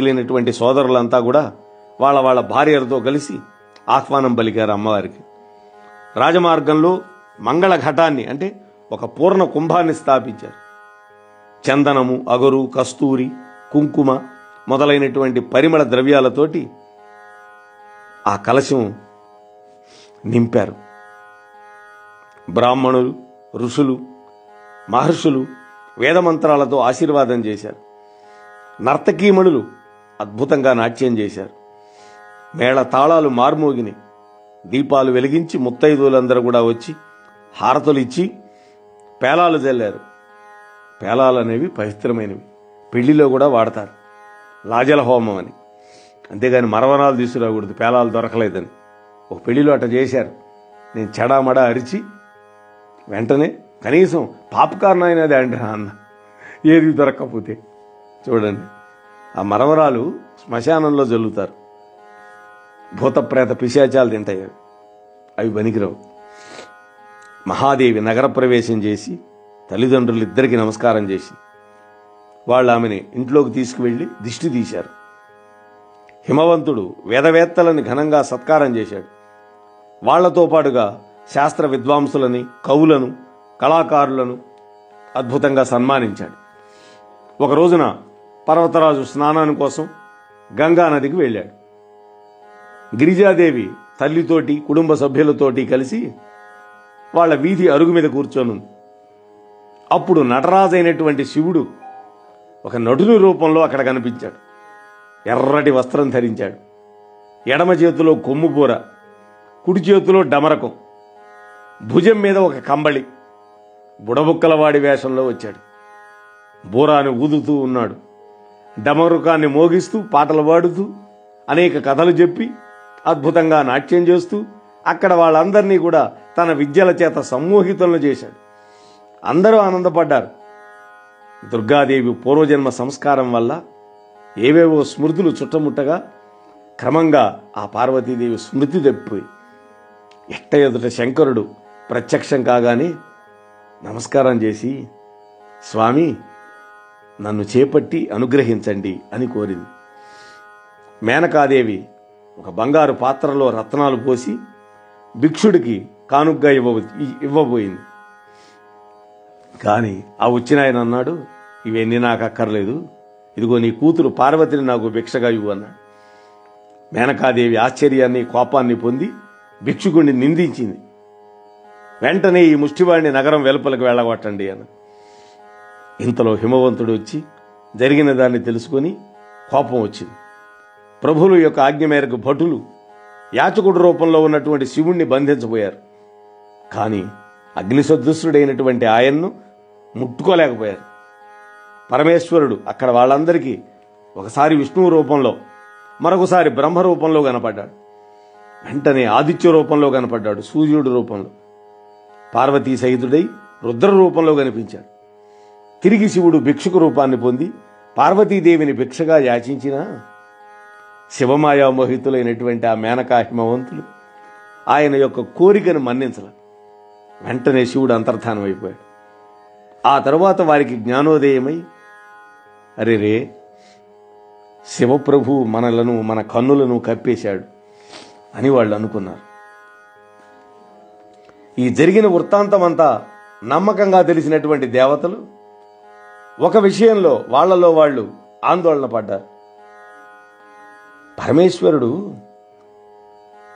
మిగిలినటువంటి సోదరులంతా కూడా వాళ్ళ వాళ్ళ భార్యలతో కలిసి ఆహ్వానం పలికారు అమ్మవారికి. రాజమార్గంలో మంగళ ఘటాన్ని అంటే ఒక పూర్ణ కుంభాన్ని స్థాపించారు. చందనము, అగరు, కస్తూరి, కుంకుమ మొదలైనటువంటి పరిమళ ద్రవ్యాలతోటి ఆ కలశం నింపారు. బ్రాహ్మణులు, ఋషులు, మహర్షులు వేదమంత్రాలతో ఆశీర్వాదం చేశారు. నర్తకీమణులు అద్భుతంగా నాట్యం చేశారు. మేళ తాళాలు మార్మోగిని. దీపాలు వెలిగించి ముత్తైదువులందరూ కూడా వచ్చి హారతులు ఇచ్చి పేలాలు చల్లారు. పేలాలు అనేవి పవిత్రమైనవి, పెళ్లిలో కూడా వాడతారు. లాజల హోమం అని. అంతేగాని మరవరాలు తీసుకురాకూడదు, పేలాలు దొరకలేదని. ఒక పెళ్లిలో అట్ట చేశారు. నేను చెడామడా అరిచి వెంటనే కనీసం పాపకార్న్ అయినది అంటే అన్న, ఏది దొరక్కపోతే. చూడండి, ఆ మరవరాలు శ్మశానంలో జల్లుతారు. భూతప్రేత పిశాచాలు తింటాయి, అవి పనికిరావు. మహాదేవి నగర ప్రవేశం చేసి తల్లిదండ్రులు ఇద్దరికి నమస్కారం చేసి వాళ్ళు ఆమెని ఇంట్లోకి తీసుకువెళ్ళి దిష్టి తీశారు. హిమవంతుడు వేదవేత్తలని ఘనంగా సత్కారం చేశాడు. వాళ్లతో పాటుగా శాస్త్ర విద్వాంసులని, కవులను, కళాకారులను అద్భుతంగా సన్మానించాడు. ఒక రోజున పర్వతరాజు స్నానాని కోసం గంగా నదికి వెళ్ళాడు. గిరిజాదేవి తల్లితోటి కుటుంబ సభ్యులతోటి కలిసి వాళ్ళ వీధి అరుగు మీద కూర్చొని. అప్పుడు నటరాజైనటువంటి శివుడు ఒక నటుని రూపంలో అక్కడ కనిపించాడు. ఎర్రటి వస్త్రం ధరించాడు. ఎడమ చేతిలో కొమ్ముబూర, కుడి చేతిలో డమరకం, భుజం మీద ఒక కంబళి, బుడబుక్కలవాడి వేషంలో వచ్చాడు. బూరాని ఊదుతూ ఉన్నాడు. డమరుకాన్ని మోగిస్తూ పాటలు పాడుతూ అనేక కథలు చెప్పి అద్భుతంగా నాట్యం చేస్తూ అక్కడ వాళ్ళందరినీ కూడా తన విద్యల చేత సమ్మోహితులను చేశాడు. అందరూ ఆనందపడ్డారు. దుర్గాదేవి పూర్వజన్మ సంస్కారం వల్ల ఏవేవో స్మృతులు చుట్టముట్టగా క్రమంగా ఆ పార్వతీదేవి స్మృతి తప్పిపోయి ఎట్ట ఎదుట శంకరుడు ప్రత్యక్షం కాగానే నమస్కారం చేసి, స్వామి నన్ను చేపట్టి అనుగ్రహించండి అని కోరింది. మేనకాదేవి ఒక బంగారు పాత్రలో రత్నాలు పోసి భిక్షుడికి కానుగ్గా ఇవ్వబోయింది. కానీ ఆ వచ్చిన ఆయన అన్నాడు, ఇవన్నీ నాకు అక్కర్లేదు, ఇదిగో నీ కూతురు పార్వతిని నాకు భిక్షగా ఇవ్వు అన్నాడు. మేనకాదేవి ఆశ్చర్యాన్ని, కోపాన్ని పొంది భిక్షుకుడిని నిందించింది. వెంటనే ఈ ముష్టివాడిని నగరం వెలుపలకు వెళ్ళగొట్టండి అని. ఇంతలో హిమవంతుడు వచ్చి జరిగిన దాన్ని తెలుసుకొని కోపం వచ్చింది. ప్రభువుల యొక్క ఆజ్ఞ మేరకు భటులు యాచకుడు రూపంలో ఉన్నటువంటి శివుణ్ణి బంధించబోయారు. కానీ అగ్నిసదృశుడైనటువంటి ఆయన్ను ముట్టుకోలేకపోయారు. పరమేశ్వరుడు అక్కడ వాళ్ళందరికీ ఒకసారి విష్ణువు రూపంలో, మరొకసారి బ్రహ్మ రూపంలో కనపడ్డాడు. వెంటనే ఆదిత్య రూపంలో కనపడ్డాడు, సూర్యుడు రూపంలో. పార్వతీ సహితుడై రుద్ర రూపంలో కనిపించాడు. తిరిగి శివుడు భిక్షుకు రూపాన్ని పొంది పార్వతీదేవిని భిక్షగా యాచించినా శివమాయా మోహితులైనటువంటి ఆ మేనకా హిమవంతులు ఆయన యొక్క కోరికను మన్నించల. వెంటనే శివుడు అంతర్ధానం అయిపోయాడు. ఆ తరువాత వారికి జ్ఞానోదయమై, అరెరే శివప్రభు మనలను, మన కన్నులను కప్పేశాడు అని వాళ్ళు అనుకున్నారు. ఈ జరిగిన వృత్తాంతమంతా నమ్మకంగా తెలిసినటువంటి దేవతలు ఒక విషయంలో వాళ్లలో వాళ్ళు ఆందోళన పడ్డారు. పరమేశ్వరుడు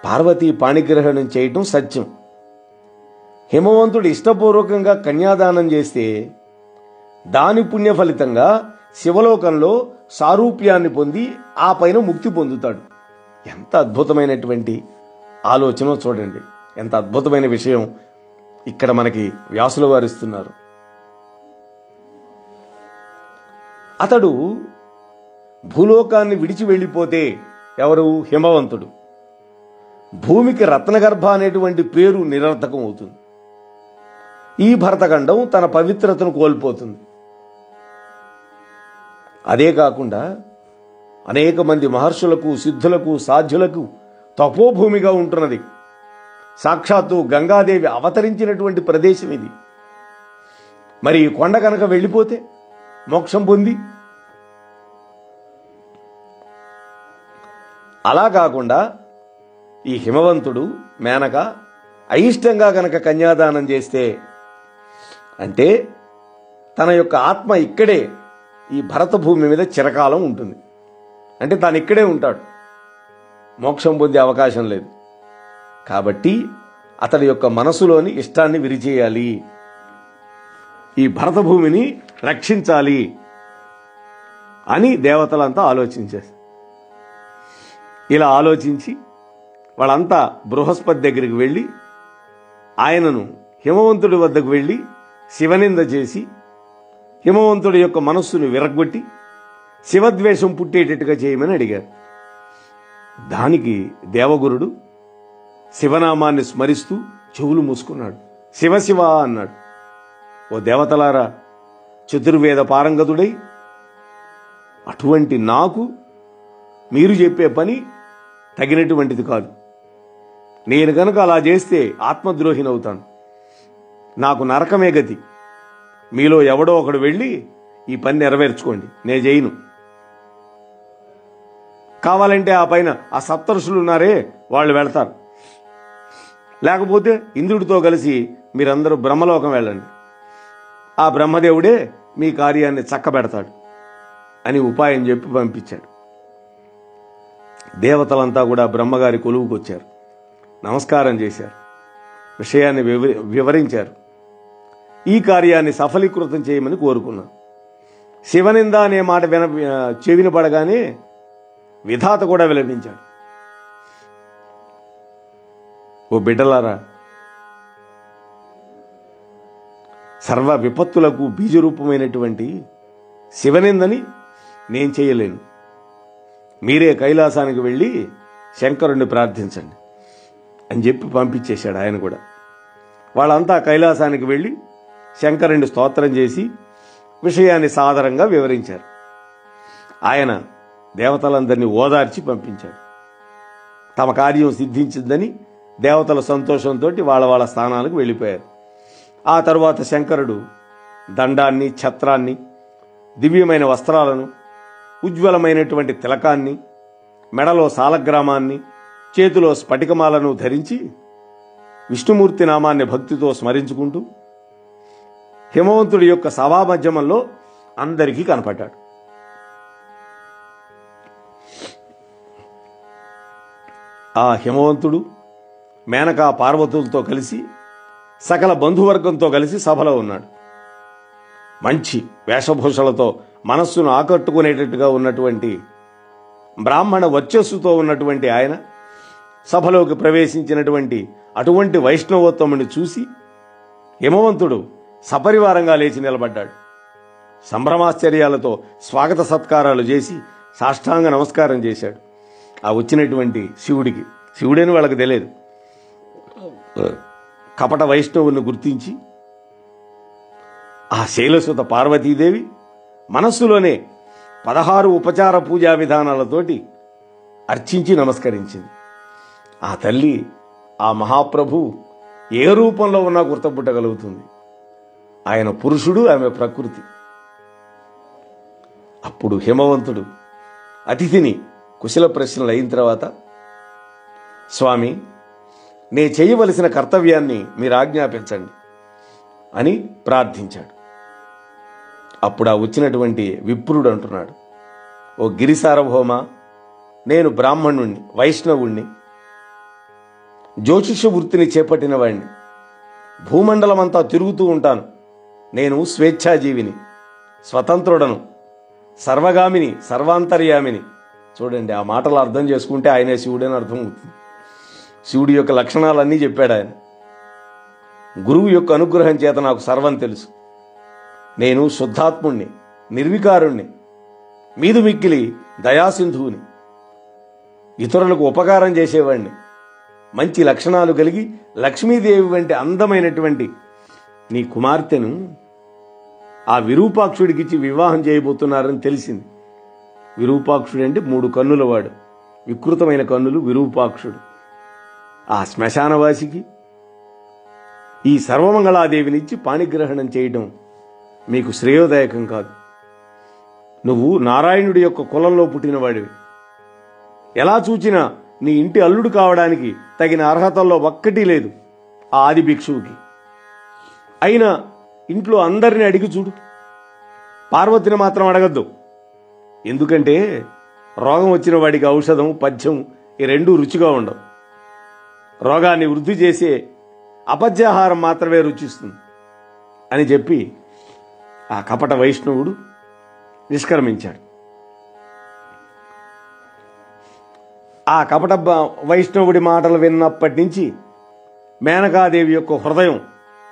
పార్వతీ పాణిగ్రహణం చేయటం సత్యం. హిమవంతుడు ఇష్టపూర్వకంగా కన్యాదానం చేస్తే దాని పుణ్య ఫలితంగా శివలోకంలో సారూప్యాన్ని పొంది ఆ పైన ముక్తి పొందుతాడు. ఎంత అద్భుతమైనటువంటి ఆలోచన చూడండి, ఎంత అద్భుతమైన విషయం ఇక్కడ మనకి వ్యాసుల వారు ఇస్తున్నారు. అతడు భూలోకాన్ని విడిచి వెళ్ళిపోతే ఎవరు? హిమవంతుడు. భూమికి రత్నగర్భ అనేటువంటి పేరు నిరర్థకం అవుతుంది. ఈ భరతఖండం తన పవిత్రతను కోల్పోతుంది. అదే కాకుండా అనేక మంది మహర్షులకు, సిద్ధులకు, సాధ్యులకు తపోభూమిగా ఉంటున్నది. సాక్షాత్తు గంగాదేవి అవతరించినటువంటి ప్రదేశం ఇది. మరి ఈ కొండ కనుక వెళ్ళిపోతే మోక్షం పొంది అలా కాకుండా ఈ హిమవంతుడు మేనక అయిష్టంగా కనుక కన్యాదానం చేస్తే, అంటే తన యొక్క ఆత్మ ఇక్కడే ఈ భరత భూమి మీద చిరకాలం ఉంటుంది. అంటే తాను ఇక్కడే ఉంటాడు, మోక్షం పొందే అవకాశం లేదు. కాబట్టి అతడి యొక్క మనసులోని ఇష్టాన్ని విరిచేయాలి, ఈ భరత భూమిని రక్షించాలి అని దేవతలంతా ఆలోచించారు. ఇలా ఆలోచించి వాళ్ళంతా బృహస్పతి దగ్గరికి వెళ్ళి ఆయనను హిమవంతుడి వద్దకు వెళ్ళి శివనింద చేసి హిమవంతుడి యొక్క మనస్సును విరగ్గొట్టి శివద్వేషం పుట్టేటట్టుగా చేయమని అడిగారు. దానికి దేవగురుడు శివనామాన్ని స్మరిస్తూ చెవులు మూసుకున్నాడు. శివ శివ అన్నాడు. ఓ దేవతలారా, చతుర్వేద పారంగతుడై అటువంటి నాకు మీరు చెప్పే పని తగినటువంటిది కాదు. నేను కనుక అలా చేస్తే ఆత్మద్రోహినవుతాను, నాకు నరకమే గతి. మీలో ఎవడో ఒకడు వెళ్ళి ఈ పని నెరవేర్చుకోండి, నేను చేయను. కావాలంటే ఆ పైన ఆ సప్తఋషులు ఉన్నారే వాళ్ళు వెళతారు, లేకపోతే ఇంద్రుడితో కలిసి మీరందరూ బ్రహ్మలోకం వెళ్ళండి, ఆ బ్రహ్మదేవుడే మీ కార్యాన్ని చక్కబెడతాడు అని ఉపాయం చెప్పి పంపించాడు. దేవతలంతా కూడా బ్రహ్మగారి కొలువుకు వచ్చారు, నమస్కారం చేశారు, విషయాన్ని వివరించారు. ఈ కార్యాన్ని సఫలీకృతం చేయమని కోరుకున్నారు. శివనింద అనే మాట చెవిన పడగానే విధాత కూడా విలపించాడు. ఓ బిడ్డలారా, సర్వ విపత్తులకు బీజరూపమైనటువంటి శివనిందని నేను చేయలేను. మీరే కైలాసానికి వెళ్ళి శంకరుణ్ణి ప్రార్థించండి అని చెప్పి పంపించేశాడు ఆయన కూడా. వాళ్ళంతా కైలాసానికి వెళ్ళి శంకరుణ్ణి స్తోత్రం చేసి విషయాన్ని సాదరంగా వివరించారు. ఆయన దేవతలందరినీ ఓదార్చి పంపించాడు. తమ కార్యం సిద్ధించిందని దేవతల సంతోషంతో వాళ్ళ వాళ్ళ స్థానాలకు వెళ్ళిపోయారు. ఆ తరువాత శంకరుడు దండాన్ని, ఛత్రాన్ని, దివ్యమైన వస్త్రాలను, ఉజ్వలమైనటువంటి తిలకాన్ని, మెడలో సాలగ్రామాన్ని, చేతిలో స్ఫటికమాలను ధరించి విష్ణుమూర్తి నామాన్ని భక్తితో స్మరించుకుంటూ హిమవంతుడి యొక్క సభామధ్యమంలో అందరికీ కనపడ్డాడు. ఆ హిమవంతుడు మేనకా పార్వతులతో కలిసి సకల బంధువర్గంతో కలిసి సభలో ఉన్నాడు. మంచి వేషభూషలతో మనస్సును ఆకట్టుకునేటట్టుగా ఉన్నటువంటి బ్రాహ్మణ వర్చస్సుతో ఉన్నటువంటి ఆయన సభలోకి ప్రవేశించినటువంటి అటువంటి వైష్ణవోత్తముని చూసి హిమవంతుడు సపరివారంగా లేచి నిలబడ్డాడు. సంభ్రమాశ్చర్యాలతో స్వాగత సత్కారాలు చేసి సాష్టాంగ నమస్కారం చేశాడు. ఆ వచ్చినటువంటి శివుడికి, శివుడని వాళ్ళకి తెలియదు, కపట వైష్ణవుని గుర్తించి ఆ శైలసుత పార్వతీదేవి మనస్సులోనే 16 ఉపచార పూజా విధానాలతోటి అర్చించి నమస్కరించింది. ఆ తల్లి, ఆ మహాప్రభు ఏ రూపంలో ఉన్నా గుర్తుపట్టగలుగుతుంది. ఆయన పురుషుడు, ఆమె ప్రకృతి. అప్పుడు హిమవంతుడు అతిథిని కుశల ప్రశ్నలు అయిన తర్వాత, స్వామి, నే చేయవలసిన కర్తవ్యాన్ని మీరు ఆజ్ఞాపించండి అని ప్రార్థించాడు. అప్పుడు ఆ వచ్చినటువంటి విప్రుడు అంటున్నాడు, ఓ గిరిసార్వభౌమ, నేను బ్రాహ్మణుణ్ణి, వైష్ణవుణ్ణి, జ్యోతిష వృత్తిని చేపట్టిన వాడిని, భూమండలమంతా తిరుగుతూ ఉంటాను. నేను స్వేచ్ఛాజీవిని, స్వతంత్రుడను, సర్వగామిని, సర్వాంతర్యామిని. చూడండి, ఆ మాటలు అర్థం చేసుకుంటే ఆయనే శివుడని అర్థం అవుతుంది. శివుడి యొక్క లక్షణాలన్నీ చెప్పాడు ఆయన. గురువు యొక్క అనుగ్రహం చేత నాకు సర్వం తెలుసు. నేను శుద్ధాత్ముణ్ణి, నిర్వికారుణ్ణి, మీదు మిక్కిలి దయాసింధువుని, ఇతరులకు ఉపకారం చేసేవాడిని, మంచి లక్షణాలు కలిగి లక్ష్మీదేవి వంటి అందమైనటువంటి నీ కుమార్తెను ఆ విరూపాక్షుడికిచ్చి వివాహం చేయబోతున్నారని తెలిసింది. విరూపాక్షుడు అంటే 3 కన్నుల వాడు, వికృతమైన కన్నులు, విరూపాక్షుడు. ఆ శ్మశానవాసికి ఈ సర్వమంగళాదేవినిచ్చి పాణిగ్రహణం చేయడం మీకు శ్రేయోదాయకం కాదు. నువ్వు నారాయణుడి యొక్క కులంలో పుట్టినవాడివి, ఎలా చూచినా నీ ఇంటి అల్లుడు కావడానికి తగిన అర్హతల్లో ఒక్కటి లేదు ఆ ఆది భిక్షువుకి. అయినా ఇంట్లో అందరిని అడిగి చూడు, పార్వతిని మాత్రం అడగద్దు. ఎందుకంటే రోగం వచ్చిన వాడికి ఔషధం, పథ్యం ఈ రెండూ రుచిగా ఉండవు. రోగాన్ని వృద్ధి చేసే అపథ్యాహారం మాత్రమే రుచిస్తుంది అని చెప్పి ఆ కపట వైష్ణవుడు నిష్క్రమించాడు. ఆ కపట వైష్ణవుడి మాటలు విన్నప్పటి నుంచి మేనకాదేవి యొక్క హృదయం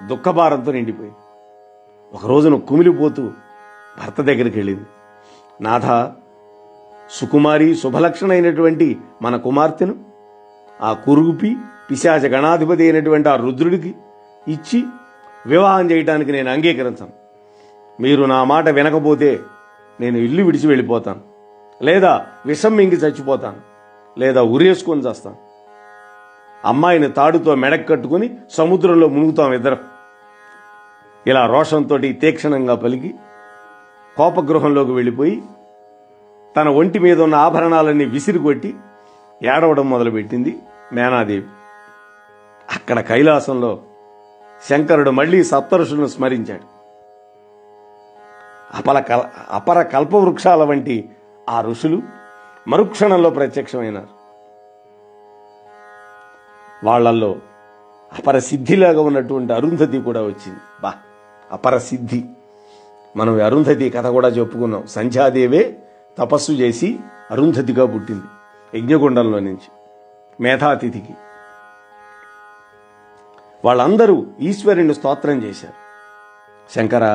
దుఃఖభారంతో నిండిపోయింది. ఒక రోజున కుమిలిపోతూ భర్త దగ్గరికి వెళ్ళింది. నాథ, సుకుమారి శుభలక్షణైనటువంటి మన కుమార్తెను ఆ కురుపి పిశాచ గణాధిపతి అయినటువంటి ఆ రుద్రుడికి ఇచ్చి వివాహం చేయడానికి నేను అంగీకరించను. మీరు నా మాట వినకపోతే నేను ఇల్లు విడిచి వెళ్ళిపోతాను, లేదా విషం మింగి చచ్చిపోతాను, లేదా ఉరేసుకొని చేస్తాను. అమ్మాయిని తాడుతో మెడకు కట్టుకుని సముద్రంలో మునుగుతాం ఇద్దరం. ఇలా రోషంతో తీక్షణంగా పలికి కోపగృహంలోకి వెళ్ళిపోయి తన ఒంటి మీద ఉన్న ఆభరణాలన్నీ విసిరికొట్టి ఏడవడం మొదలుపెట్టింది మేనాదేవి. అక్కడ కైలాసంలో శంకరుడు మళ్లీ సప్తఋషులను స్మరించాడు. అపర కల్పవృక్షాల వంటి ఆ ఋషులు మరుక్షణంలో ప్రత్యక్షమైనారు. వాళ్లల్లో అపర సిద్ధిలాగా ఉన్నటువంటి అరుంధతి కూడా వచ్చింది. అపర సిద్ధి. మనం అరుంధతి కథ కూడా చెప్పుకున్నాం. సంధ్యాదేవే తపస్సు చేసి అరుంధతిగా పుట్టింది యజ్ఞగుండంలో నుంచి మేధాతిథికి. వాళ్ళందరూ ఈశ్వరుని స్తోత్రం చేశారు. శంకర,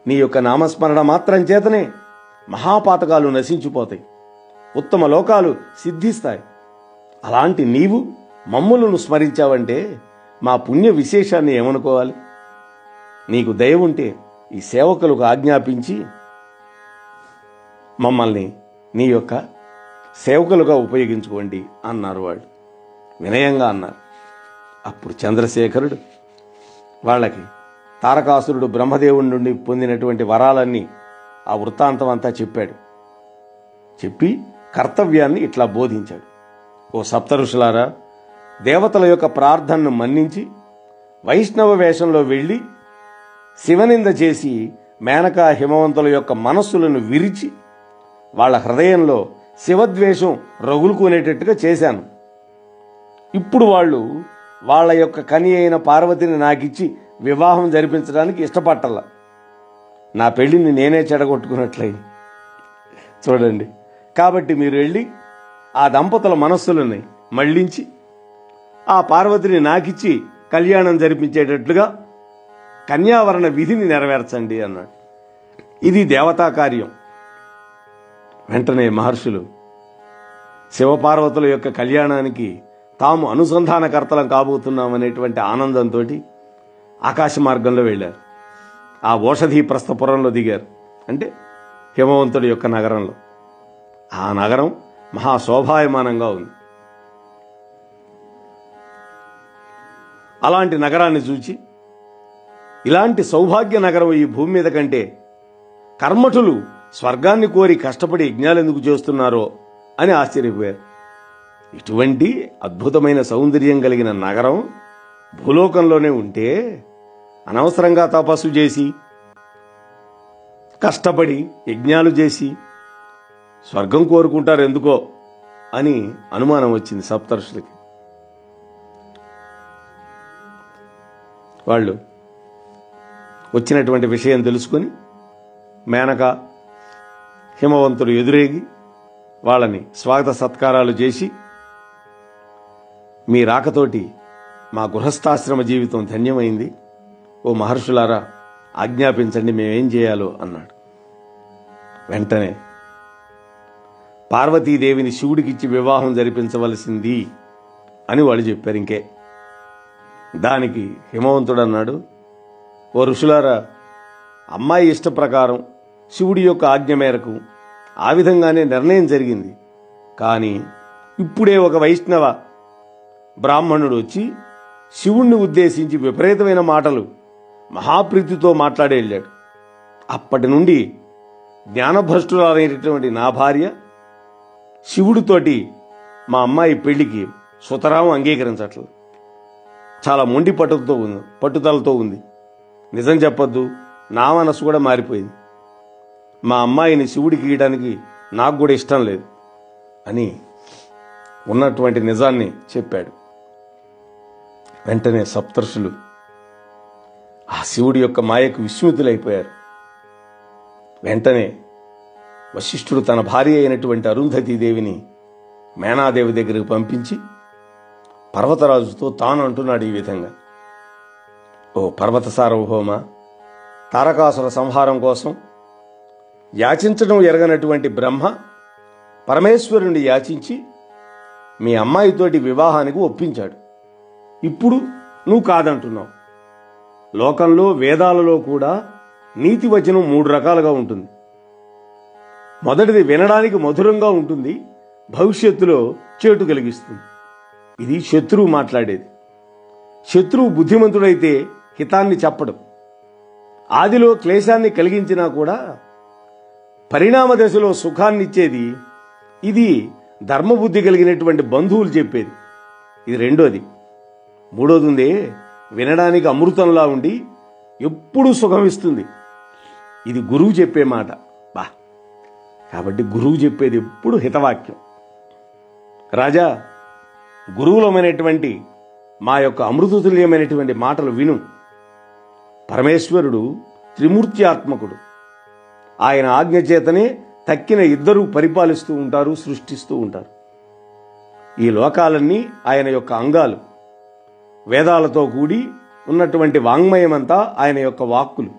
నీ యొక్క నామస్మరణ మాత్రం చేతనే మహాపాతకాలు నశించిపోతాయి, ఉత్తమ లోకాలు సిద్ధిస్తాయి. అలాంటి నీవు మమ్ములను స్మరించావంటే మా పుణ్య విశేషాన్ని ఏమనుకోవాలి? నీకు దయ ఉంటే ఈ సేవకులకు ఆజ్ఞాపించి మమ్మల్ని నీ యొక్క సేవకులుగా ఉపయోగించుకోండి అన్నారు. వాళ్ళు వినయంగా అన్నారు. అప్పుడు చంద్రశేఖరుడు వాళ్ళకి తారకాసురుడు బ్రహ్మదేవుడి నుండి పొందినటువంటి వరాలన్నీ ఆ వృత్తాంతం అంతా చెప్పాడు. చెప్పి కర్తవ్యాన్ని ఇట్లా బోధించాడు. ఓ సప్తఋషులారా, దేవతల యొక్క ప్రార్థనను మన్నించి వైష్ణవ వేషంలో వెళ్ళి శివనింద చేసి మేనకా హిమవంతుల యొక్క మనస్సులను విరిచి వాళ్ళ హృదయంలో శివద్వేషం రగులుకునేటట్టుగా చేశాను. ఇప్పుడు వాళ్ళు వాళ్ళ యొక్క కని అయిన పార్వతిని నాకిచ్చి వివాహం జరిపించడానికి ఇష్టపట్టాల. నా పెళ్లిని నేనే చెడగొట్టుకున్నట్లయి చూడండి. కాబట్టి మీరు వెళ్ళి ఆ దంపతుల మనస్సులని మళ్లించి ఆ పార్వతిని నాకిచ్చి కళ్యాణం జరిపించేటట్లుగా కన్యావరణ విధిని నెరవేర్చండి అన్నాడు. ఇది దేవతా కార్యం. వెంటనే మహర్షులు శివపార్వతుల యొక్క కళ్యాణానికి తాము అనుసంధానకర్తలం కాబోతున్నామనేటువంటి ఆనందంతో ఆకాశ మార్గంలో వెళ్ళారు. ఆ ఓషధీ ప్రస్థపురంలో దిగారు. అంటే హిమవంతుడి యొక్క నగరంలో. ఆ నగరం మహాశోభాయమానంగా ఉంది. అలాంటి నగరాన్ని చూచి ఇలాంటి సౌభాగ్య నగరం ఈ భూమి మీద కంటే కర్మఠులు స్వర్గాన్ని కోరి కష్టపడి యజ్ఞాలు ఎందుకు చేస్తున్నారో అని ఆశ్చర్యపోయారు. ఇటువంటి అద్భుతమైన సౌందర్యం కలిగిన నగరం భూలోకంలోనే ఉంటే అనవసరంగా తపస్సు చేసి కష్టపడి యజ్ఞాలు చేసి స్వర్గం కోరుకుంటారు ఎందుకో అని అనుమానం వచ్చింది సప్తర్షులకి. వాళ్ళు వచ్చినటువంటి విషయం తెలుసుకొని మేనక హిమవంతుడు ఎదురేగి వాళ్ళని స్వాగత సత్కారాలు చేసి, మీ రాకతోటి మా గృహస్థాశ్రమ జీవితం ధన్యమైంది, ఓ మహర్షులారా ఆజ్ఞాపించండి మేమేం చేయాలో అన్నాడు. వెంటనే పార్వతీదేవిని శివుడికిచ్చి వివాహం జరిపించవలసింది అని వాళ్ళు చెప్పారు. ఇంకే దానికి హిమవంతుడు అన్నాడు, ఓ ఋషులారా, అమ్మాయి ఇష్ట ప్రకారం శివుడి యొక్క ఆజ్ఞ మేరకు ఆ విధంగానే నిర్ణయం జరిగింది. కానీ ఇప్పుడే ఒక వైష్ణవ బ్రాహ్మణుడు వచ్చి శివుణ్ణి ఉద్దేశించి విపరీతమైన మాటలు మహాప్రీతితో మాట్లాడి వెళ్ళాడు. అప్పటి నుండి జ్ఞానభ్రష్టురాలైనటువంటి నా భార్య శివుడితోటి మా అమ్మాయి పెళ్లికి సుతరాం అంగీకరించట్లేదు. చాలా మొండి పట్టుదలతో ఉంది. నిజం చెప్పొద్దు, నా మనసు కూడా మారిపోయింది. మా అమ్మాయిని శివుడికి ఇయ్యడానికి నాకు కూడా ఇష్టం లేదు అని ఉన్నటువంటి నిజాన్ని చెప్పాడు. వెంటనే సప్తర్షులు ఆ శివుడి యొక్క మాయకు విస్మితులైపోయారు. వెంటనే వశిష్ఠుడు తన భార్య అయినటువంటి అరుంధతీదేవిని మేనాదేవి దగ్గరికి పంపించి పర్వతరాజుతో తాను అంటున్నాడు ఈ విధంగా: ఓ పర్వత సార్వభౌమ, తారకాసుర సంహారం కోసం యాచించడం ఎరగనటువంటి బ్రహ్మ పరమేశ్వరుని యాచించి మీ అమ్మాయితోటి వివాహానికి ఒప్పించాడు. ఇప్పుడు నువ్వు కాదంటున్నావు. లోకంలో వేదాలలో కూడా నీతి వచనం 3 రకాలుగా ఉంటుంది. మొదటిది వినడానికి మధురంగా ఉంటుంది, భవిష్యత్తులో చేటు కలిగిస్తుంది. ఇది శత్రువు మాట్లాడేది. శత్రువు బుద్ధిమంతుడైతే హితాన్ని చెప్పడం, ఆదిలో క్లేశాన్ని కలిగించినా కూడా పరిణామ దశలో సుఖాన్నిచ్చేది ఇది ధర్మబుద్ధి కలిగినటువంటి బంధువులు చెప్పేది. ఇది రెండోది. మూడోది ఉందే, వినడానికి అమృతంలా ఉండి ఎప్పుడు సుఖమిస్తుంది. ఇది గురువు చెప్పే మాట. కాబట్టి గురువు చెప్పేది ఎప్పుడు హితవాక్యం. రాజా, గురువులమైనటువంటి మా యొక్క అమృతతుల్యమైనటువంటి మాటలు విను. పరమేశ్వరుడు త్రిమూర్త్యాత్మకుడు. ఆయన ఆజ్ఞ చేతనే తక్కిన ఇద్దరు పరిపాలిస్తూ ఉంటారు, సృష్టిస్తూ ఉంటారు. ఈ లోకాలన్నీ ఆయన యొక్క అంగాలు. వేదాలతో కూడి ఉన్నటువంటి వాంగ్మయమంతా ఆయన యొక్క వాక్కులు.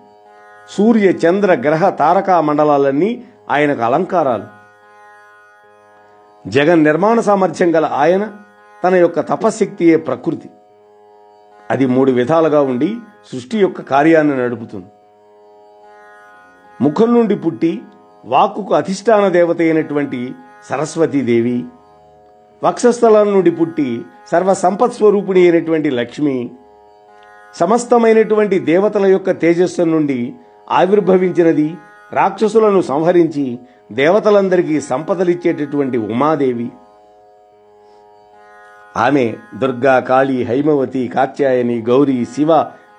సూర్య చంద్ర గ్రహ తారకా మండలాలన్నీ ఆయనకు అలంకారాలు. జగన్ నిర్మాణ సామర్థ్యం గల ఆయన తన యొక్క తపశక్తియే ప్రకృతి. అది 3 విధాలుగా ఉండి సృష్టి యొక్క కార్యాన్ని నడుపుతుంది. ముఖం నుండి పుట్టి వాక్కుకు అధిష్టాన దేవత అయినటువంటి సరస్వతీదేవి, వక్షస్థలం నుండి పుట్టి సర్వ సంపత్ స్వరూపిణి అయినటువంటి లక్ష్మి, సమస్తమైనటువంటి దేవతల యొక్క తేజస్సు నుండి ఆవిర్భవించినది, రాక్షసులను సంహరించి దేవతలందరికీ సంపదలిచ్చేటటువంటి ఉమాదేవి. ఆమె దుర్గా, కాళీ, హైమవతి, కాత్యాయని, గౌరీ, శివ,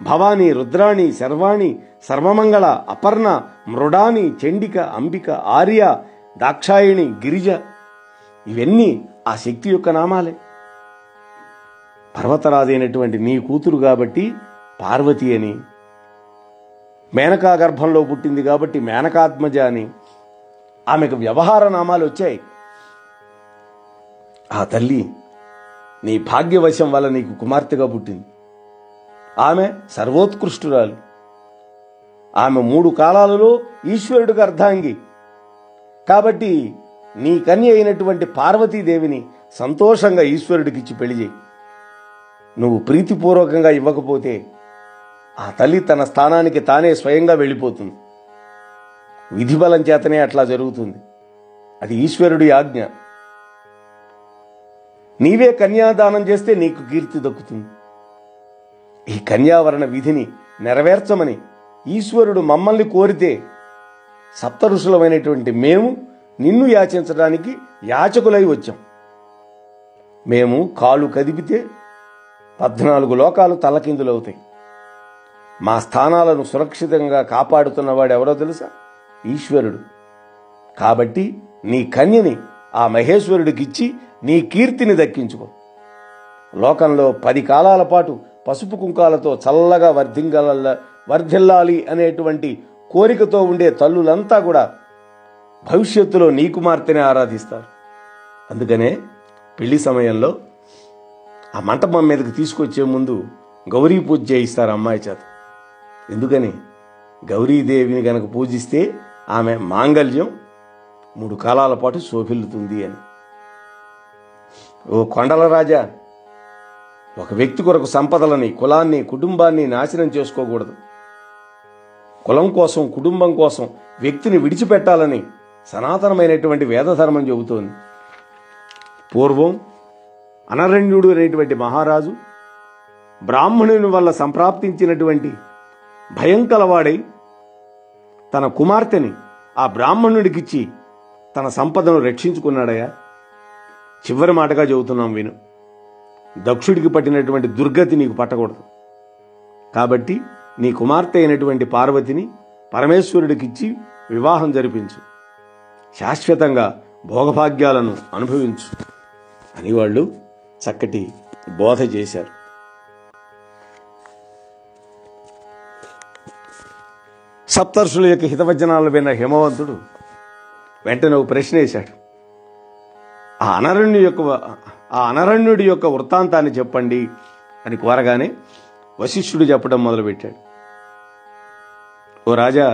భవాని, రుద్రాణి, శర్వాణి, సర్వమంగళ, అపర్ణ, మృడాని, చండిక, అంబిక, ఆర్య, దాక్షాయిణి, గిరిజ. ఇవన్నీ ఆ శక్తి యొక్క నామాలే. పర్వతరాజైనటువంటి నీ కూతురు కాబట్టి పార్వతి అని, మేనకా గర్భంలో పుట్టింది కాబట్టి మేనకాత్మజ అని ఆమెకు వ్యవహార నామాలు వచ్చాయి. ఆ తల్లి నీ భాగ్యవశం వల్ల నీకు కుమార్తెగా పుట్టింది. ఆమె సర్వోత్కృష్టురాలు. ఆమె 3 కాలాలలో ఈశ్వరుడికి అర్ధాంగి. కాబట్టి నీ కన్య అయినటువంటి పార్వతీదేవిని సంతోషంగా ఈశ్వరుడికిచ్చి పెళ్లి చేయి. నువ్వు ప్రీతిపూర్వకంగా ఇవ్వకపోతే ఆ తల్లి తన స్థానానికి తానే స్వయంగా వెళ్ళిపోతుంది. విధిబలం చేతనే అట్లా జరుగుతుంది. అది ఈశ్వరుడి ఆజ్ఞ. నీవే కన్యాదానం చేస్తే నీకు కీర్తి దక్కుతుంది. ఈ కన్యావరణ విధిని నెరవేర్చమని ఈశ్వరుడు మమ్మల్ని కోరితే సప్త ఋషులమైనటువంటి మేము నిన్ను యాచించడానికి యాచకులై వచ్చాం. మేము కాలు కదిపితే 14 లోకాలు తలకిందులవుతాయి. మా స్థానాలను సురక్షితంగా కాపాడుతున్నవాడు ఎవరో తెలుసా? ఈశ్వరుడు. కాబట్టి నీ కన్యని ఆ మహేశ్వరుడికిచ్చి నీ కీర్తిని దక్కించుకో. లోకంలో 10 కాలాల పాటు పసుపు కుంకాలతో చల్లగా వర్ధిల్లాలి అనేటువంటి కోరికతో ఉండే తల్లులంతా కూడా భవిష్యత్తులో నీ కుమార్తెనే ఆరాధిస్తారు. అందుకనే పెళ్లి సమయంలో ఆ మంటపం మీదకి తీసుకొచ్చే ముందు గౌరీ పూజ చేయిస్తారు అమ్మాయి చేత. ఎందుకని? గౌరీదేవిని గనక పూజిస్తే ఆమె మాంగళ్యం 3 కాలాల పాటు శోభిల్లుతుంది అని. ఓ కొండల రాజా, ఒక వ్యక్తి కొరకు సంపదలని, కులాన్ని, కుటుంబాన్ని నాశనం చేసుకోకూడదు. కులం కోసం, కుటుంబం కోసం వ్యక్తిని విడిచిపెట్టాలని సనాతనమైనటువంటి వేదధర్మం చెబుతోంది. పూర్వం అనరణ్యుడు అనేటువంటి మహారాజు బ్రాహ్మణుని వల్ల సంప్రాప్తించినటువంటి భయం కలవాడై తన కుమార్తెని ఆ బ్రాహ్మణుడికిచ్చి తన సంపదను రక్షించుకున్నాడయా. చివరి మాటగా చెబుతున్నాం విను. దక్షుడికి పట్టినటువంటి దుర్గతి నీకు పట్టకూడదు. కాబట్టి నీ కుమార్తె అయినటువంటి పార్వతిని పరమేశ్వరుడికిచ్చి వివాహం జరిపించు, శాశ్వతంగా భోగభాగ్యాలను అనుభవించు అని వాళ్ళు చక్కటి బోధ చేశారు. సప్తర్షుల యొక్క హితవచనాలు విన్న హిమవంతుడు వెంటనే ఒక ప్రశ్న వేశాడు. ఆ అనరణ్యుడి యొక్క వృత్తాంతాన్ని చెప్పండి అని కోరగానే వశిష్ఠుడు చెప్పడం మొదలుపెట్టాడు. ఓ రాజా,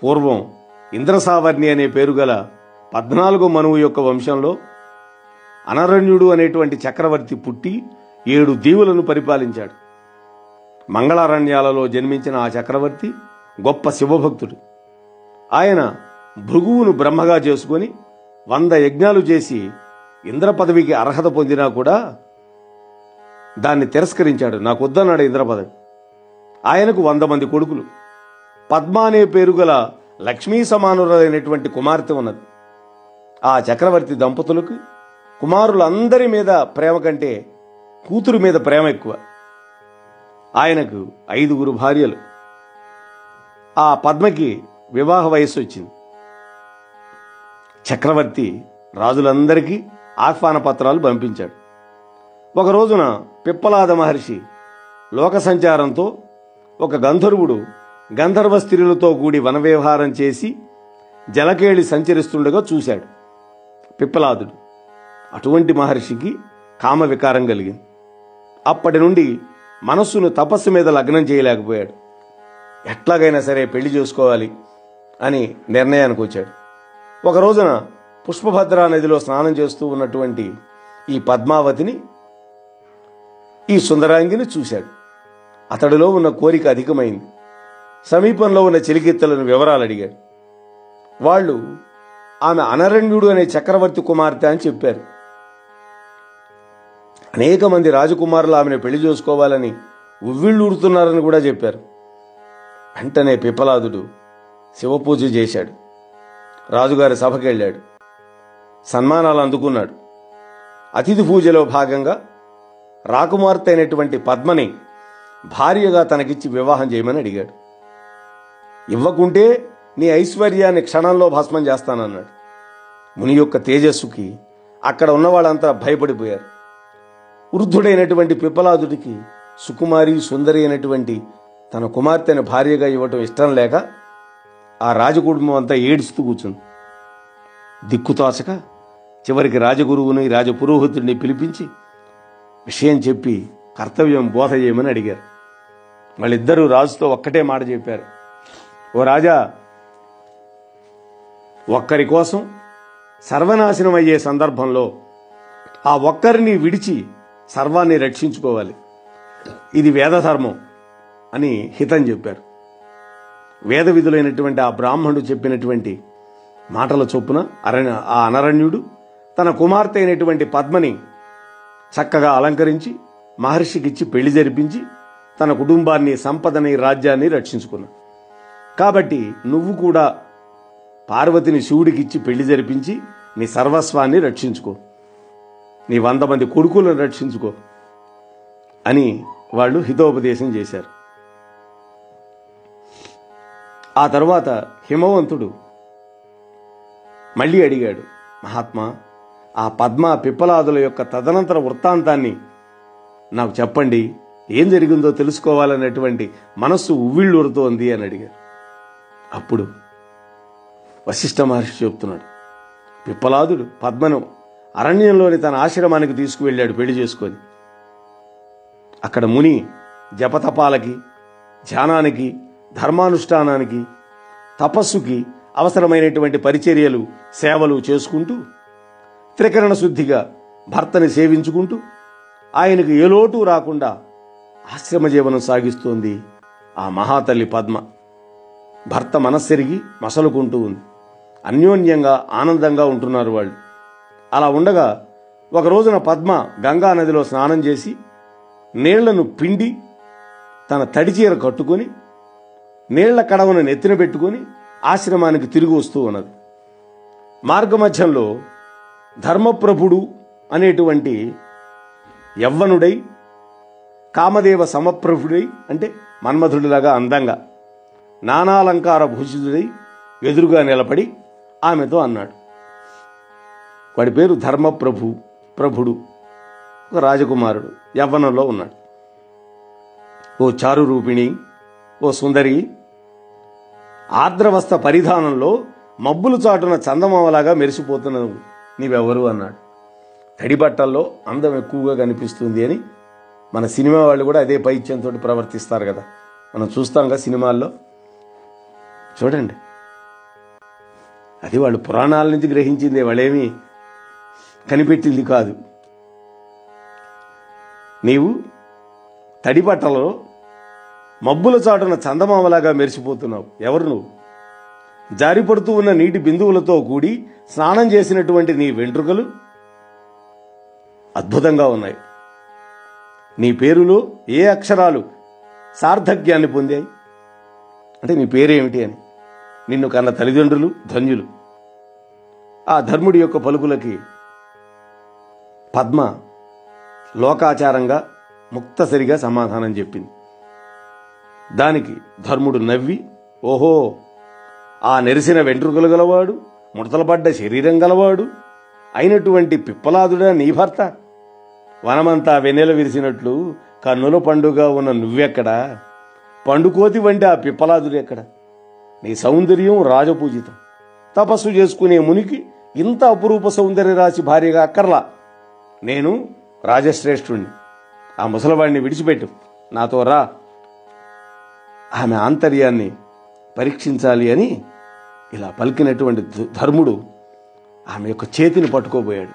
పూర్వం ఇంద్రసావర్ణి అనే పేరు గల 14వ మనువు యొక్క వంశంలో అనరణ్యుడు అనేటువంటి చక్రవర్తి పుట్టి 7 దీవులను పరిపాలించాడు. మంగళారణ్యాలలో జన్మించిన ఆ చక్రవర్తి గొప్ప శివభక్తుడు. ఆయన భృగువును బ్రహ్మగా చేసుకొని 100 యజ్ఞాలు చేసి ఇంద్ర పదవికి అర్హత పొందినా కూడా దాన్ని తిరస్కరించాడు. నాకు వద్దన్నాడు ఇంద్ర పదవి. ఆయనకు 100 మంది కొడుకులు. పద్మ అనే పేరు గల లక్ష్మీ సమానురైనటువంటి కుమార్తె ఉన్నది. ఆ చక్రవర్తి దంపతులకు కుమారులందరి మీద ప్రేమ కంటే కూతురు మీద ప్రేమ ఎక్కువ. ఆయనకు 5 భార్యలు. ఆ పద్మకి వివాహ వయస్సు వచ్చింది. చక్రవర్తి రాజులందరికీ ఆహ్వాన పత్రాలు పంపించాడు. ఒక రోజున పిప్పలాద మహర్షి లోక సంచారంతో ఒక గంధర్వుడు గంధర్వ స్త్రీలతో కూడి వనవ్యవహారం చేసి జలకేళి సంచరిస్తుండగా చూశాడు పిప్పలాదుడు. అటువంటి మహర్షికి కామ వికారం కలిగింది. అప్పటి నుండి మనస్సును తపస్సు మీద లగ్నం చేయలేకపోయాడు. ఎట్లాగైనా సరే పెళ్లి చేసుకోవాలి అని నిర్ణయానికి వచ్చాడు. ఒక రోజున పుష్పభద్రా నదిలో స్నానం చేస్తూ ఉన్నటువంటి ఈ పద్మావతిని, ఈ సుందరాంగిని చూశాడు. అతడిలో ఉన్న కోరిక అధికమైంది. సమీపంలో ఉన్న చెలికెత్తలను వివరాలు అడిగాడు. వాళ్ళు ఆమె అనరణ్యుడు అనే చక్రవర్తి కుమార్తె అని చెప్పారు. అనేక మంది రాజకుమారులు ఆమెను పెళ్లి చేసుకోవాలని ఉవ్విళ్ళూరుతున్నారని కూడా చెప్పారు. వెంటనే పిప్పలాదుడు శివపూజ చేశాడు. రాజుగారి సభకి వెళ్ళాడు. సన్మానాలు అందుకున్నాడు. అతిథి పూజలో భాగంగా రాకుమార్తె అయినటువంటి పద్మని భార్యగా తనకిచ్చి వివాహం చేయమని అడిగాడు. ఇవ్వకుంటే నీ ఐశ్వర్యాన్ని క్షణంలో భస్మం చేస్తానన్నాడు. ముని యొక్క తేజస్సుకి అక్కడ ఉన్న వాళ్ళంతా భయపడిపోయారు. వృద్ధుడైనటువంటి పిప్పలాదుడికి సుకుమారి సుందరి అయినటువంటి తన కుమార్తెను భార్యగా ఇవ్వటం ఇష్టం లేక ఆ రాజకుటుంబం అంతా ఏడుస్తూ కూర్చుంది. దిక్కుతోచక చివరికి రాజగురువుని రాజపురోహితుడిని పిలిపించి విషయం చెప్పి కర్తవ్యం బోధ చేయమని అడిగారు. వాళ్ళిద్దరూ రాజుతో ఒక్కటే మాట చెప్పారు. ఓ రాజా, ఒక్కరి కోసం సర్వనాశనం అయ్యే సందర్భంలో ఆ ఒక్కరిని విడిచి సర్వాన్ని రక్షించుకోవాలి. ఇది వేదధర్మం అని హితం చెప్పారు. వేద విధులైనటువంటి ఆ బ్రాహ్మణుడు చెప్పినటువంటి మాటల చొప్పున ఆ అనరణ్యుడు తన కుమార్తె అయినటువంటి పద్మని చక్కగా అలంకరించి మహర్షికిచ్చి పెళ్లి జరిపించి తన కుటుంబాన్ని, సంపదని, రాజ్యాన్ని రక్షించుకున్నాడు. కాబట్టి నువ్వు కూడా పార్వతిని శివుడికిచ్చి పెళ్లి జరిపించి నీ సర్వస్వాన్ని రక్షించుకో, నీ 100 మంది కొడుకులను రక్షించుకో అని వాళ్ళు హితోపదేశం చేశారు. ఆ తర్వాత హిమవంతుడు మళ్ళీ అడిగాడు, మహాత్మా, ఆ పద్మ పిప్పలాదుల యొక్క తదనంతర వృత్తాంతాన్ని నాకు చెప్పండి, ఏం జరిగిందో తెలుసుకోవాలనేటువంటి మనస్సు ఉవ్విళ్ళూరుతోంది అని అడిగారు. అప్పుడు వశిష్ఠ మహర్షి చెప్తున్నాడు, పిప్పలాదుడు పద్మను అరణ్యంలోని తన ఆశ్రమానికి తీసుకువెళ్ళాడు పెళ్లి చేసుకొని. అక్కడ ముని జపతపాలకి, ధ్యానానికి, ధర్మానుష్ఠానానికి, తపస్సుకి అవసరమైనటువంటి పరిచర్యలు, సేవలు చేసుకుంటూ త్రికరణ శుద్ధిగా భర్తని సేవించుకుంటూ ఆయనకు ఏ లోటు రాకుండా ఆశ్రమ జీవనం సాగిస్తోంది ఆ మహాతల్లి పద్మ. భర్త మనస్సెరిగి మసలుకుంటూ ఉంది. అన్యోన్యంగా ఆనందంగా ఉంటున్నారు వాళ్ళు. అలా ఉండగా ఒక రోజున పద్మ గంగా నదిలో స్నానం చేసి నీళ్లను పిండి తన తడిచీర కట్టుకొని నీళ్ల కడవను నెత్తిన పెట్టుకొని ఆశ్రమానికి తిరిగి వస్తూ ఉన్నది. మార్గమధ్యంలో ధర్మప్రభుడు అనేటువంటి యవ్వనుడై కామదేవ సమప్రభుడై అంటే మన్మధుడిలాగా అందంగా నానాలంకార భూషితుడై ఎదురుగా నిలబడి ఆమెతో అన్నాడు. వాడి పేరు ప్రభుడు, ఒక రాజకుమారుడు, యవ్వనంలో ఉన్నాడు. ఓ చారు రూపిణి, ఓ సుందరి, ఆర్ద్రవస్త్ర పరిధానంలో మబ్బులు చాటున చందమామలాగా మెరిసిపోతున్నావు, నీవెవరు అన్నాడు. తడి బట్టల్లో అందం ఎక్కువగా కనిపిస్తుంది అని మన సినిమా వాళ్ళు కూడా అదే పైత్యంతో ప్రవర్తిస్తారు కదా, మనం చూస్తాంగా సినిమాల్లో. చూడండి, అది వాళ్ళు పురాణాల నుంచి గ్రహించింది, వాళ్ళేమీ కనిపెట్టింది కాదు. నీవు తడి బట్టలలో మబ్బుల చాటున చందమామలాగా మెరిసిపోతున్నావు, ఎవరు నువ్వు? జారిపడుతూ ఉన్న నీటి బిందువులతో కూడి స్నానం చేసినటువంటి నీ వెంట్రుకలు అద్భుతంగా ఉన్నాయి. నీ పేరులో ఏ అక్షరాలు సార్థక్యాన్ని పొందాయి అంటే నీ పేరేమిటి అని. నిన్ను కన్న తల్లిదండ్రులు ధన్యులు. ఆ ధర్ముడి యొక్క పలుకులకి పద్మ లోకాచారంగా ముక్తసరిగా సమాధానం చెప్పింది. దానికి ధర్ముడు నవ్వి, ఓహో, ఆ నెరిసిన వెంట్రుకలు గలవాడు, ముడతలపడ్డ శరీరం గలవాడు అయినటువంటి పిప్పలాదుడా నీ భర్త? వనమంతా వెన్నెల విరిసినట్లు కన్నుల పండుగ ఉన్న నువ్వెక్కడా? పండుకోతి వంటి ఆ పిప్పలాదుడెక్కడ? నీ సౌందర్యం రాజపూజితం. తపస్సు చేసుకునే మునికి ఇంత అపురూప సౌందర్య రాశి భార్యగా అక్కర్లా. నేను రాజశ్రేష్ఠుణ్ణి. ఆ ముసలవాడిని విడిచిపెట్టు, నాతో రా. ఆమె ఆంతర్యాన్ని పరీక్షించాలి అని ఇలా పలికినటువంటి ధర్ముడు ఆమె యొక్క చేతిని పట్టుకోబోయాడు.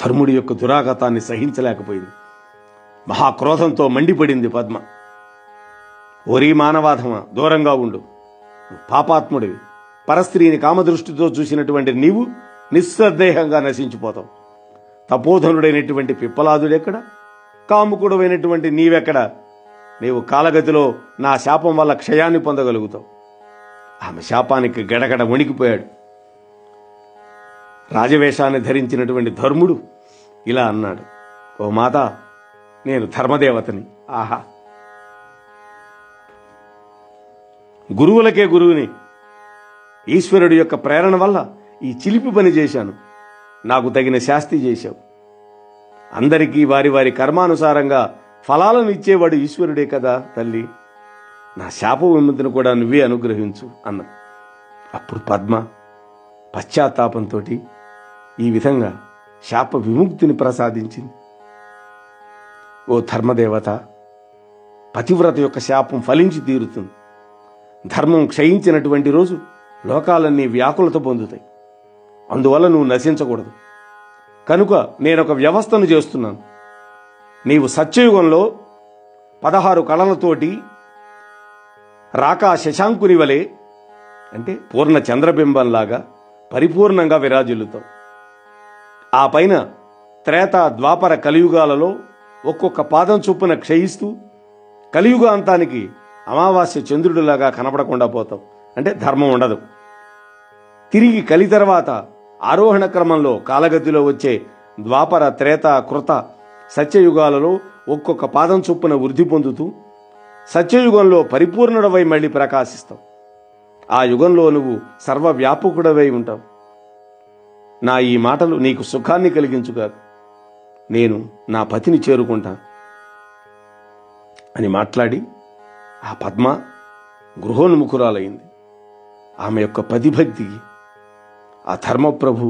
ధర్ముడి యొక్క దురాగతాన్ని సహించలేకపోయింది. మహాక్రోధంతో మండిపడింది పద్మ. ఓరీ మానవాధమా, దూరంగా ఉండు, పాపాత్ముడివి. పరస్త్రీని కామదృష్టితో చూసినటువంటి నీవు నిస్సందేహంగా నశించిపోతావు. తపోధనుడైనటువంటి పిప్పలాదుడెక్కడ? కాముకుడమైనటువంటి నీవెక్కడ? నీవు కాలగతిలో నా శాపం వల్ల క్షయాన్ని పొందగలుగుతావు. ఆమె శాపానికి గడగడ వణికిపోయాడు. రాజవేషాన్ని ధరించినటువంటి ధర్ముడు ఇలా అన్నాడు, ఓ మాత, నేను ధర్మదేవతని. ఆహా, గురువులకే గురువుని. ఈశ్వరుడి యొక్క ప్రేరణ వల్ల ఈ చిలిపి పని చేశాను. నాకు తగిన శాస్తి చేశావు. అందరికీ వారి వారి కర్మానుసారంగా ఫలాలను ఇచ్చేవాడు ఈశ్వరుడే కదా తల్లి. నా శాప విముక్తిని కూడా నువ్వే అనుగ్రహించు అన్న. అప్పుడు పద్మ పశ్చాత్తాపంతో ఈ విధంగా శాప విముక్తిని ప్రసాదించింది. ఓ ధర్మదేవత, పతివ్రత యొక్క శాపం ఫలించి తీరుతుంది. ధర్మం క్షయించినటువంటి రోజు లోకాలన్నీ వ్యాకులత పొందుతాయి. అందువల్ల నువ్వు నశించకూడదు. కనుక నేనొక వ్యవస్థను చేస్తున్నాను. నీవు సత్యయుగంలో 16 కళలతోటి రాకా శశాంకుని వలె అంటే పూర్ణ చంద్రబింబంలాగా పరిపూర్ణంగా విరాజిల్లుతావు. ఆ పైన త్రేత ద్వాపర కలియుగాలలో ఒక్కొక్క పాదం చొప్పున క్షయిస్తూ కలియుగాంతానికి అమావాస్య చంద్రుడిలాగా కనపడకుండా పోతావు. అంటే ధర్మం ఉండదు. తిరిగి కలి తర్వాత ఆరోహణ క్రమంలో కాలగతిలో వచ్చే ద్వాపర త్రేత కృత సత్యయుగాలలో ఒక్కొక్క పాదం చొప్పున వృద్ధి పొందుతూ సత్యయుగంలో పరిపూర్ణుడవై మళ్ళీ ప్రకాశిస్తావు. ఆ యుగంలో నువ్వు సర్వవ్యాపకుడవై ఉంటావు. నా ఈ మాటలు నీకు సుఖాన్ని కలిగించుగాక. నేను నా పతిని చేరుకుంటాను అని మాట్లాడి ఆ పద్మ గృహోన్ముఖురాలైంది. ఆమె యొక్క పతిభక్తికి ఆ ధర్మప్రభు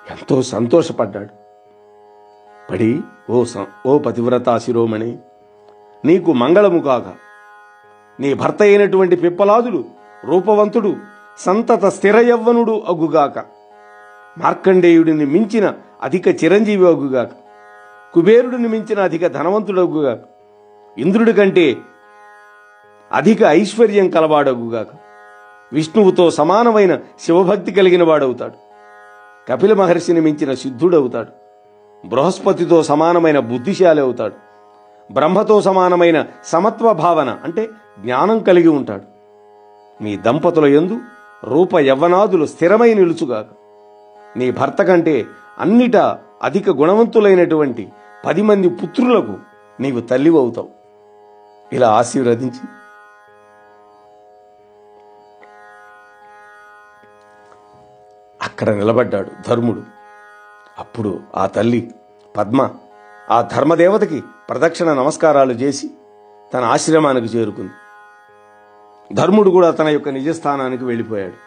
ఎంతో సంతోషపడ్డాడు. పడి, ఓ పతివ్రతా శిరోమణి, నీకు మంగళము కాక. నీ భర్త అయినటువంటి పిప్పలాదుడు రూపవంతుడు సంతత స్థిర యవ్వనుడు అగుగాక. మార్కండేయుడిని మించిన అధిక చిరంజీవి అగుగాక. కుబేరుడిని మించిన అధిక ధనవంతుడు అగుగాక. ఇంద్రుడి కంటే అధిక ఐశ్వర్యం కలవాడగుగాక. విష్ణువుతో సమానమైన శివభక్తి కలిగిన వాడవుతాడు. కపిల మహర్షిని మించిన సిద్ధుడవుతాడు. బృహస్పతితో సమానమైన బుద్ధిశాలి అవుతాడు. బ్రహ్మతో సమానమైన సమత్వ భావన అంటే జ్ఞానం కలిగి ఉంటాడు. మీ దంపతుల యందు రూప యవ్వనాదులు స్థిరమై నిలుచుగాక. నీ భర్త కంటే అన్నిట అధిక గుణవంతులైనటువంటి 10 మంది పుత్రులకు నీవు తల్లి అవుతావు. ఇలా ఆశీర్వదించి అక్కడ నిలబడ్డాడు ధర్ముడు. అప్పుడు ఆ తల్లి పద్మ ఆ ధర్మదేవతకి ప్రదక్షిణ నమస్కారాలు చేసి తన ఆశ్రమానికి చేరుకుంది. ధర్ముడు కూడా తన యొక్క నిజస్థానానికి వెళ్ళిపోయాడు.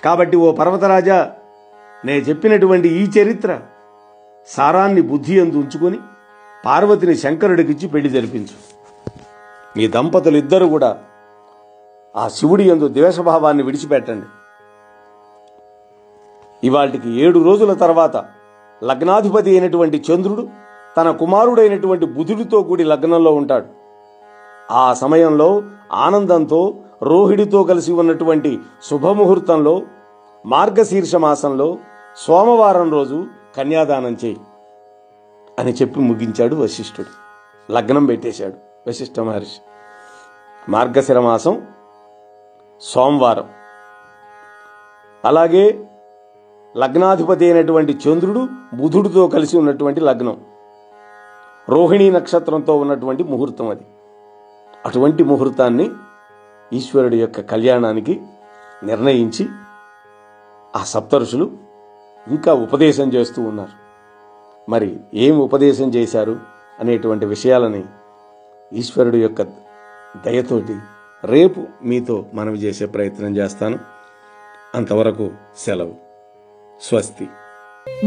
కాబట్టి ఓ పర్వతరాజా, నేను చెప్పినటువంటి ఈ చరిత్ర సారాన్ని బుద్ధి యందు ఉంచుకొని పార్వతిని శంకరుడికిచ్చి పెళ్లి జరిపించు. మీ దంపతులు ఇద్దరు కూడా ఆ శివుడి యందు ద్వేషభావాన్ని విడిచిపెట్టండి. ఇవాళకి 7 రోజుల తర్వాత లగ్నాధిపతి అయినటువంటి చంద్రుడు తన కుమారుడైనటువంటి బుధుడితో కూడి లగ్నంలో ఉంటాడు. ఆ సమయంలో ఆనందంతో రోహిడితో కలిసి ఉన్నటువంటి శుభముహూర్తంలో మార్గశీర్ష మాసంలో సోమవారం రోజు కన్యాదానం చేయి అని చెప్పి ముగించాడు వశిష్ఠుడు. లగ్నం పెట్టేశాడు వశిష్ఠ మహర్షి. మార్గశిర మాసం సోమవారం. అలాగే లగ్నాధిపతి అయినటువంటి చంద్రుడు బుధుడితో కలిసి ఉన్నటువంటి లగ్నం, రోహిణీ నక్షత్రంతో ఉన్నటువంటి ముహూర్తం అది. అటువంటి ముహూర్తాన్ని ఈశ్వరుడి యొక్క కళ్యాణానికి నిర్ణయించి ఆ సప్తఋషులు ఇంకా ఉపదేశం చేస్తూ ఉన్నారు. మరి ఏం ఉపదేశం చేశారు అనేటువంటి విషయాలని ఈశ్వరుడి యొక్క దయతోటి రేపు మీతో మనవి చేసే ప్రయత్నం చేస్తాను. అంతవరకు సెలవు. స్వస్తి.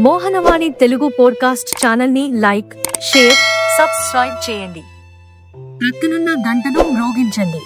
మోహనవాణి తెలుగు పోడ్కాస్ట్ ఛానల్ ని లైక్, షేర్, సబ్స్క్రైబ్ చేయండి. ప్రక్కనున్న గంటను మ్రోగించండి.